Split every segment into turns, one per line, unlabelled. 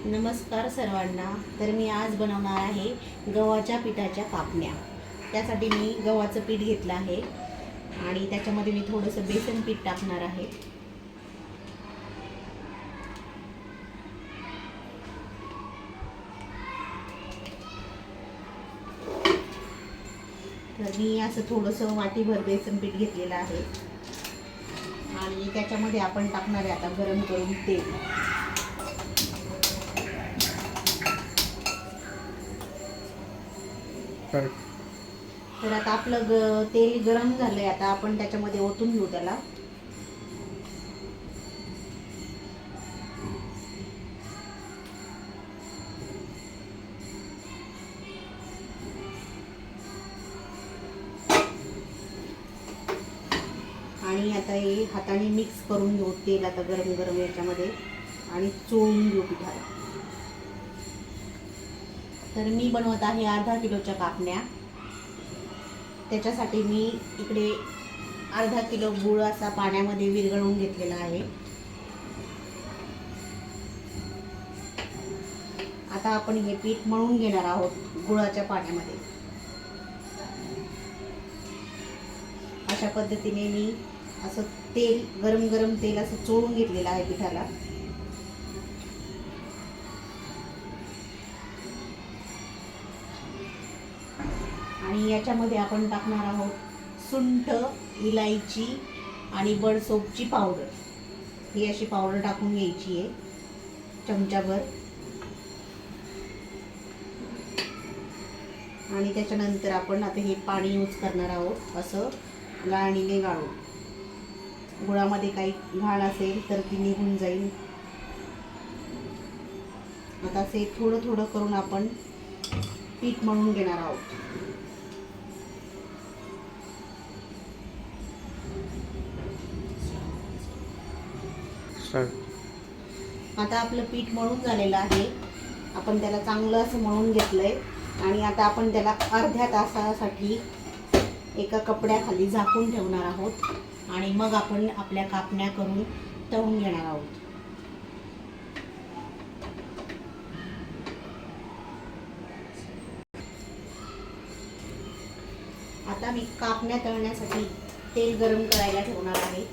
नमस्कार सर्वांना. तर मी आज बनवणार आहे गव्हाच्या पिठाच्या कापण्या. त्यासाठी मी गव्हाचं पीठ घेतलं आहे आणि त्याच्यामध्ये मी थोडंसं बेसन पीठ टाकणार आहे. तर मी असं थोडंसं वाटीभर बेसन पीठ घेतलेलं आहे आणि त्याच्यामध्ये आपण टाकणार आहे आता गरम करून तेल. तर आता आपलं तेल गरम झालंय. आता आपण त्याच्यामध्ये ओतून घेऊ त्याला. आणि आता हे हाताने मिक्स करून घेऊ तेल आता गरम गरम याच्यामध्ये आणि चोळून घेऊ पिठाला. तर मी बनवत आहे अर्धा किलोच्या कापण्या. त्याच्यासाठी मी इकडे अर्धा किलो गूळ असा पाण्यामध्ये विरघळवून घेतलेला आहे. आता आपण हे पीठ मळून घेणार आहोत गुळाच्या पाण्यामध्ये. अशा पद्धतीने मी असं तेल गरम गरम तेल असं चोळून घेतलेलं आहे पिठाला. आणि याच्यामध्ये आपण टाकणार आहोत सुंठ, इलायची आणि बडसोपची पावडर. ही अशी पावडर टाकून घ्यायची आहे चमचाभर. आणि त्याच्यानंतर आपण आता हे पाणी यूज करणार आहोत असं गाळणीने गाळून. गुळामध्ये काही घाण असेल तर ती निघून जाईल. आता असे थोडं थोडं करून आपण पीठ मळून घेणार आहोत. आता आपलं पीठ मळून झालेलं आहे. आपण त्याला चांगलं असं मळून घेतलंय आणि आता आपण त्याला अर्ध्या तासासाठी एका कपड्याखाली झाकून ठेवणार आहोत आणि मग आपण आपल्या कापण्या करून तळून घेणार आहोत. आता मी कापण्या तळण्यासाठी तेल गरम करायला ठेवणार आहे.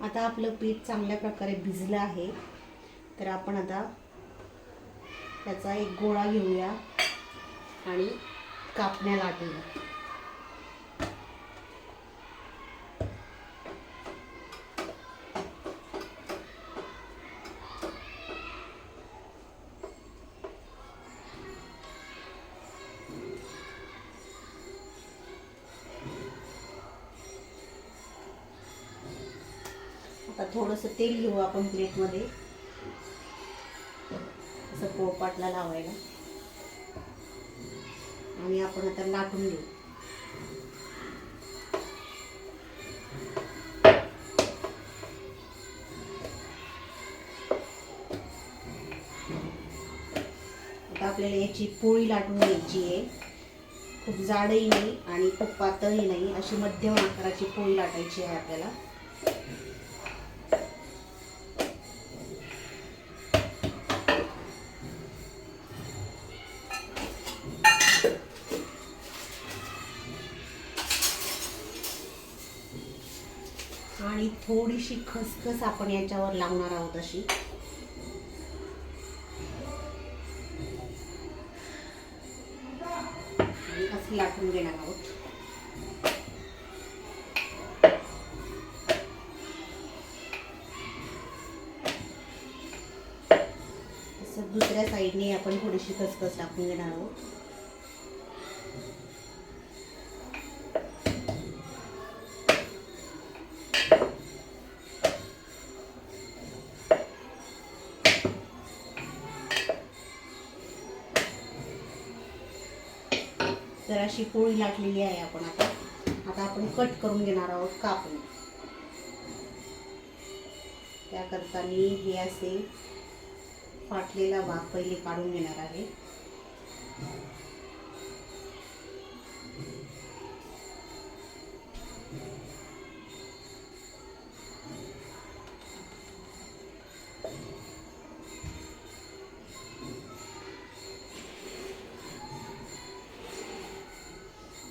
आता आपलं पीठ चांगल्या प्रकारे भिजलं आहे. तर आपण आता त्याचा एक गोळा घेऊया आणि कापण्या लाटूया. आता थोडंसं तेल घेऊ आपण प्लेटमध्ये असं पोळपाटला लावायला आणि आपण आता लाटून घेऊ. आता आपल्याला याची पोळी लाटून घ्यायची आहे. खूप जाडही नाही आणि खूप पातळही नाही, अशी मध्यम आकाराची पोळी लाटायची आहे आपल्याला. आणि थोडीशी खसखस आपण याच्यावर लावणार आहोत अशी. आणि असं लाटून घेणार आहोत. तसं दुसऱ्या साईडने आपण थोडीशी खसखस टाकून घेणार आहोत. तर अशी पोळी लाटलेली आहे आपण आता. आता आपण कट करून घेणार आहोत कापून. त्याकरता मी हे असे फाटलेला भाग पहिले काढून घेणार आहे.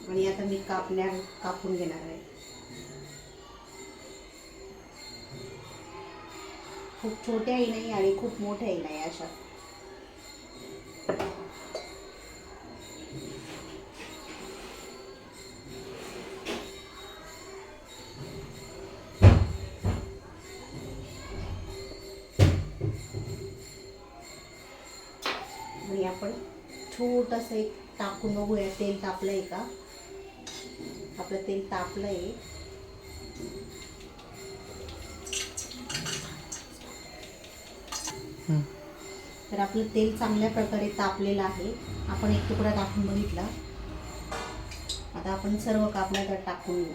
आणि आता मी कापून घेणार आहे. खूप छोट्याही नाही आणि खूप मोठ्याही नाही अशा. आणि आपण छोटंसं एक टाकून बघूया तेल तापलंय का. आपलं तेल तापलंय. तर आपलं तेल चांगल्या प्रकारे तापलेलं आहे. आपण एक तुकडा टाकून बघितला. आता आपण सर्व कापण्या त्यात टाकून घेऊ.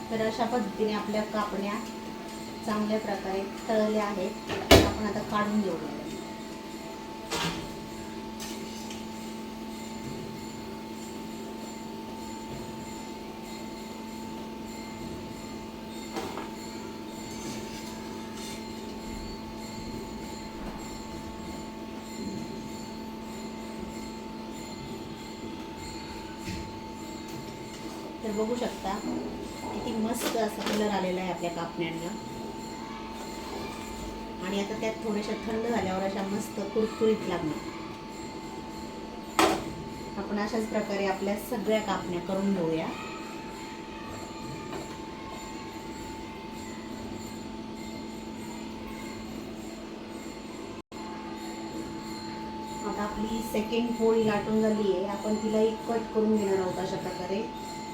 तर अशा पद्धतीने आपल्या कापण्या चांगल्या प्रकारे तळल्या आहेत. आपण आता काढून घेऊया. तर बघू शकता किती मस्त असा कलर आलेला आहे आपल्या कापण्यांना. आणि आता त्यात थोड्याशा थंड झाल्यावर अशा मस्त कुरकुरीत लागणार. आपण अशाच प्रकारे आपल्या सगळ्या कापण्या करून घेऊया. आता आपली सेकंड पोळी लाटून झाली आहे. आपण तिला एक कट करून घेणार आहोत अशा प्रकारे.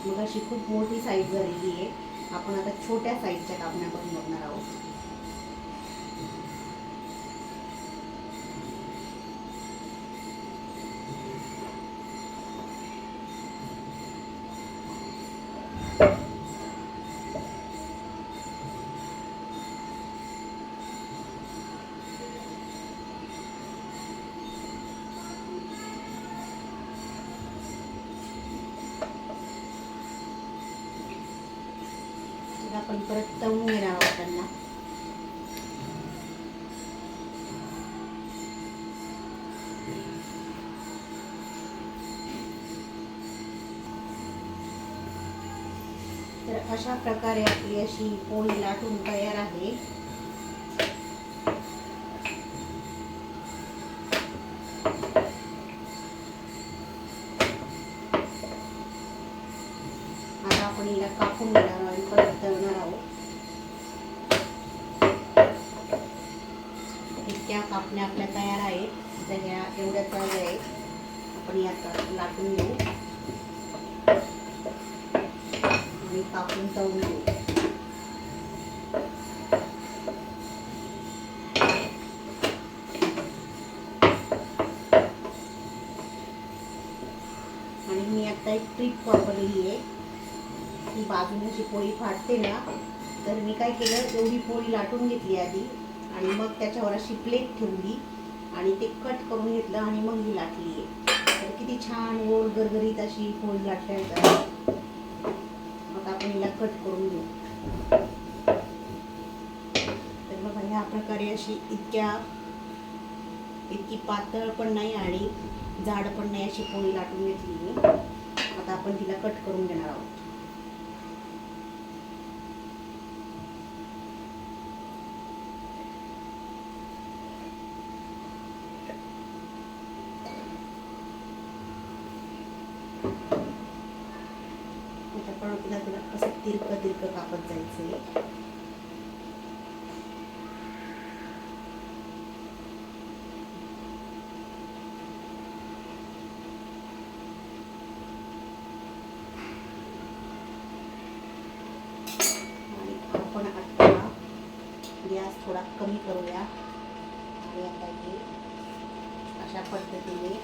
मग अशी खूप मोठी साईज झालेली आहे. आपण आता छोट्या साईजच्या कापण्या करून बघणार आहोत. आपण परत तळून घेणार आहोत त्यांना. तर अशा प्रकारे आपली अशी पोळी लाटून तयार आहे. आता आपण हिला कापून घेणार आणि परत तळणार आहोत. इतक्या कापण्या आपल्या तयार आहेत. तर ह्या एवढ्या तयार आहेत. आपण यात लाटून घेऊ आणि कापून तळून घेऊ. आणि मी आता एक ट्रिक वापरलेली आहे. ही बाजूने अशी पोळी फाटते ना, तर मी काय केलं, एवढी पोळी लाटून घेतली आधी आणि मग त्याच्यावर अशी प्लेट ठेवली आणि ते कट करून घेतलं आणि मग ही लाटली आहे. तर किती छान गोल गरगरीत अशी पोळी लाटल्या येतात. आता आपण हिला कट करून घेऊ. तर बघा ह्या प्रकारे अशी इतकी पातळ पण नाही आणि जाड पण नाही अशी पोळी लाटून घेतली मी. आता आपण तिला कट करून घेणार आहोत. आपण तिला असं तिरकं तिरकं कापत जायचंय. आणि आपण आता गॅस थोडा कमी करूया आणि आता हे अशा पद्धतीने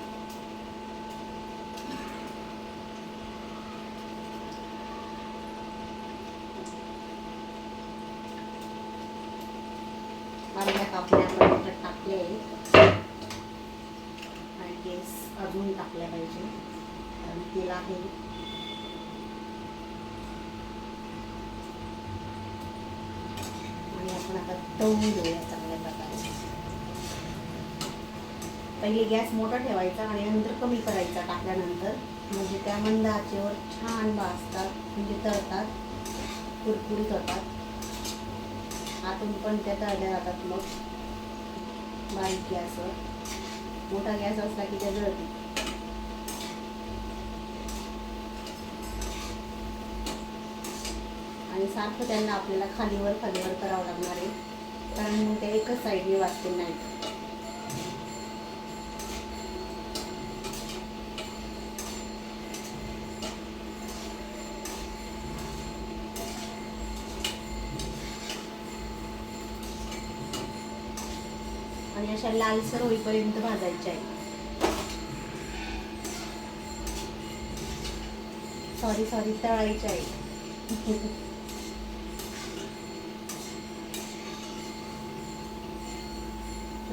अर्ध्या कापल्या आपण त्याच्यात टाकले आणि गॅस अजून टाकल्या पाहिजे कारण तेल आहे. आणि आपण आता तळून घेऊया चांगल्या प्रकारे. पहिले गॅस मोठा ठेवायचा आणि नंतर कमी करायचा टाकल्यानंतर, म्हणजे त्या मंद आचेवर छान भाजतात, म्हणजे तळतात, कुरकुरीत होतात. आतून पण त्या तळल्या जातात. मग बारीक गॅसवर, मोठा गॅस असला की त्या जळतील. आणि सारखं त्यांना आपल्याला खालीवर करावं लागणार आहे कारण मग त्या एकच साईडने वाचतील नाही. आणि अशा लालसर होईपर्यंत भाजायच्या आहे. सॉरी तळायच्या आहे.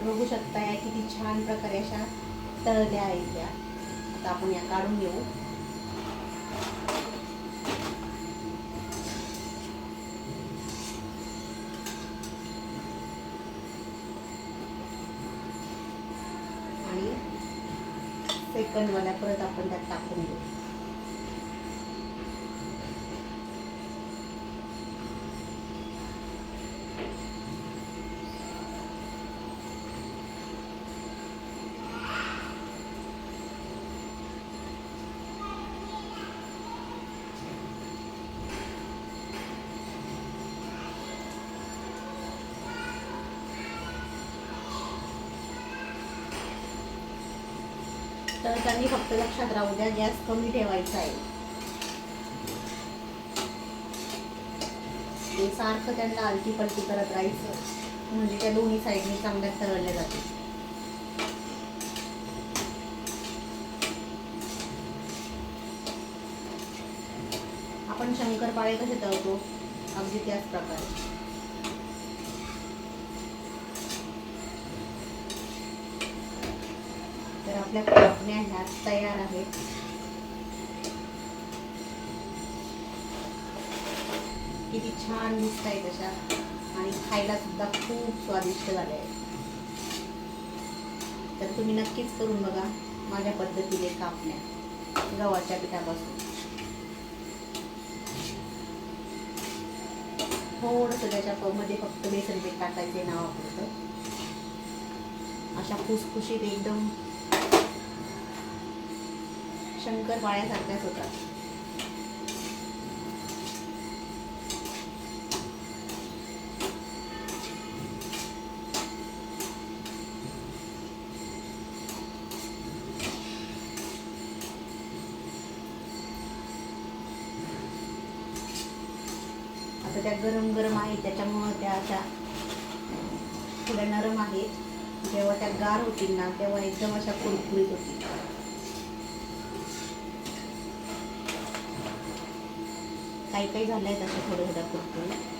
बघू शकता या किती छान प्रकारे अशा तळल्या आहेत त्या. आता आपण या काढून घेऊ. आणि सेकंडवाल्या परत आपण त्यात टाकून घेऊ. तर त्यांनी फक्त लक्षात राहू द्या गॅस कमी ठेवायचा आहे. सारखं त्यांना आलटी पलटी करत राहायचं म्हणजे त्या दोन्ही साईडनी चांगल्या तळल्या जातील. आपण शंकरपाळे कसे तळतो अगदी त्याच प्रकारे. तर आपल्या कापण्या ह्या तयार आहेत. किती छान दिसत आहेत अशा आणि खायला सुद्धा खूप स्वादिष्ट झाले आहेत. तर तुम्ही नक्कीच करून बघा माझ्या पद्धतीने कापण्या गव्हाच्या पिठापासून. थोडंसं त्याच्यामध्ये फक्त बेसन पीठ टाकायचे नावापुरतं. अशा खुसखुशीत एकदम शंकरपाळ्यासारख्याच होतात. आता त्या गरम आहेत त्याच्यामुळं त्या अशा थोड्या नरम आहेत. जेव्हा त्या गार होतील ना तेव्हा एकदम अशा कुरकुरीत होतील. काही झाल्या आहेत अशा थोड्या कुरकुरीत.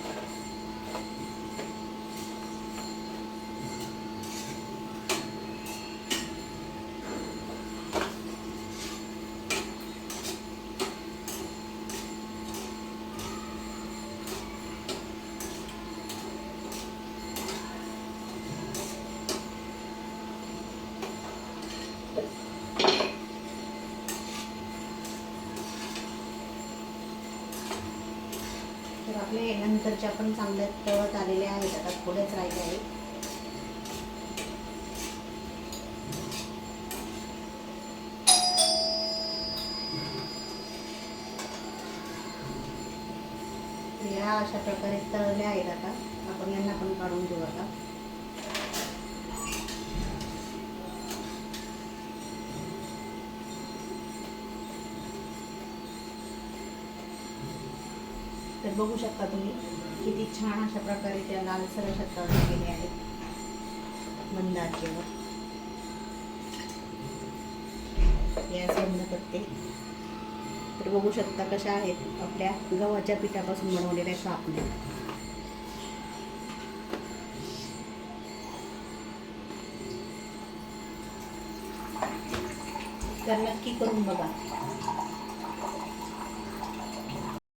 तर आपले नंतरच्या पण चांगल्या तळत आलेले आहेत. आता थोडेच राहिले आहेत. अशा प्रकारे तळल्या आहेत. आता आपण यांना पण काढून घेऊ. आता तर बघू शकता तुम्ही किती छान अशा प्रकारे त्या लालसर अशा तळल्या गेल्या आहेत मंद आचेवर. गॅस बंद करते. तर बघू शकता कशा आहेत आपल्या गव्हाच्या पिठापासून बनवलेल्या कापण्या. तर नक्की करून बघा.